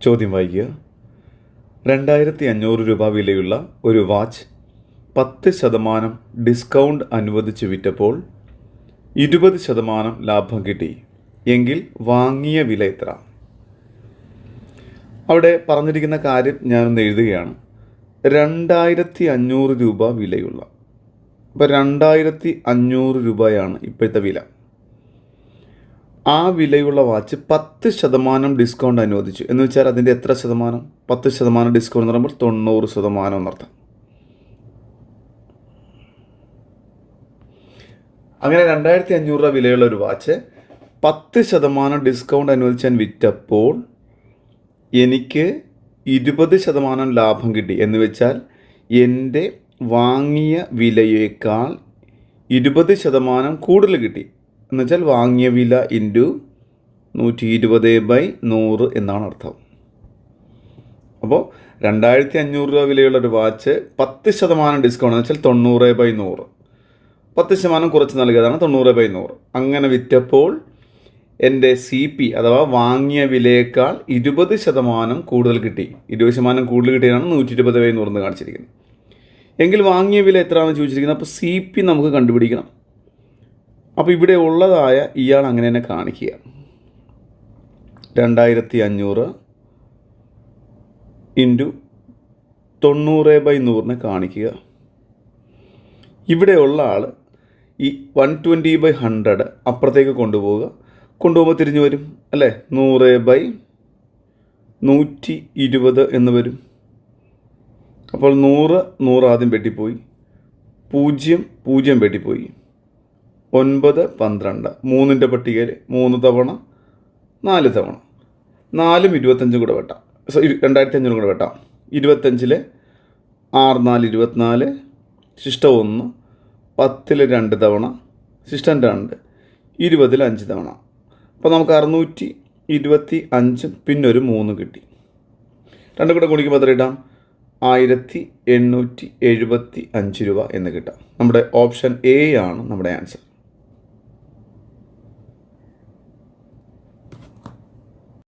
ചോദ്യം വായിക്കുക. 2500 രൂപ വിലയുള്ള ഒരു വാച്ച് 10% ഡിസ്കൗണ്ട് അനുവദിച്ച് വിറ്റപ്പോൾ 20% ലാഭം കിട്ടി എങ്കിൽ വാങ്ങിയ വില എത്ര? അവിടെ പറഞ്ഞിരിക്കുന്ന കാര്യം ഞാനൊന്ന് എഴുതുകയാണ്. 2500 രൂപ വിലയുള്ള, അപ്പോൾ 2500 രൂപയാണ് ഇപ്പോഴത്തെ വില. ആ വിലയുള്ള വാച്ച് 10% ഡിസ്കൗണ്ട് അനുവദിച്ചു എന്ന് വെച്ചാൽ അതിൻ്റെ എത്ര ശതമാനം? 10% ഡിസ്കൗണ്ട് എന്ന് പറയുമ്പോൾ 90% എന്നർത്ഥം. അങ്ങനെ 2500 രൂപ വിലയുള്ള ഒരു വാച്ച് 10% ഡിസ്കൗണ്ട് അനുവദിച്ച് ഞാൻ വിറ്റപ്പോൾ എനിക്ക് 20% ലാഭം കിട്ടി എന്ന് വെച്ചാൽ എൻ്റെ വാങ്ങിയ വിലയേക്കാൾ 20% കൂടുതൽ കിട്ടി എന്ന് വെച്ചാൽ വാങ്ങിയ വില ഇൻറ്റു 120/100 എന്നാണ് അർത്ഥം. അപ്പോൾ 2500 രൂപ വിലയുള്ള ഒരു വാച്ച് 10% ഡിസ്കൗണ്ട് എന്ന് വെച്ചാൽ 90/100, 10% കുറച്ച് നൽകിയതാണ് 90/100. അങ്ങനെ വിറ്റപ്പോൾ എൻ്റെ CP അഥവാ വാങ്ങിയ വിലയേക്കാൾ 20% കൂടുതൽ കിട്ടി. 20% കൂടുതൽ കിട്ടിയതാണ് 120/100 എന്ന് കാണിച്ചിരിക്കുന്നത്. എങ്കിൽ വാങ്ങിയ വില എത്രയാണെന്ന് ചോദിച്ചിരിക്കുന്നത്. അപ്പോൾ CP നമുക്ക് കണ്ടുപിടിക്കണം. അപ്പോൾ ഇവിടെ ഉള്ളതായ ഇയാൾ അങ്ങനെ തന്നെ കാണിക്കുക. 2500 ഇൻറ്റു 90/100 കാണിക്കുക. ഇവിടെയുള്ള ആൾ ഈ 120/100 അപ്പുറത്തേക്ക് കൊണ്ടുപോകുമ്പോൾ തിരിഞ്ഞു വരും അല്ലേ? 100/120 എന്ന് വരും. അപ്പോൾ 100 ആദ്യം വെട്ടിപ്പോയി, 0 വെട്ടിപ്പോയി, 9 12 3ൻ്റെ പട്ടികയിൽ 3 തവണ 4 തവണ 4ഉം 25 കൂടെ വെട്ടാം. 2500 കൂടെ വെട്ടാം. 25 6 4 24, ശിഷ്ടം 1, 10 2 തവണ, ശിഷ്ടം 2, 20 5 തവണ. അപ്പോൾ നമുക്ക് 625 പിന്നെ ഒരു 3 കിട്ടി. 2 കൂടെ ഗുണിക്കുമ്പോൾ എത്ര കിട്ടാം? 1875 രൂപ എന്ന് കിട്ടാം. നമ്മുടെ ഓപ്ഷൻ A ആണ് നമ്മുടെ ആൻസർ.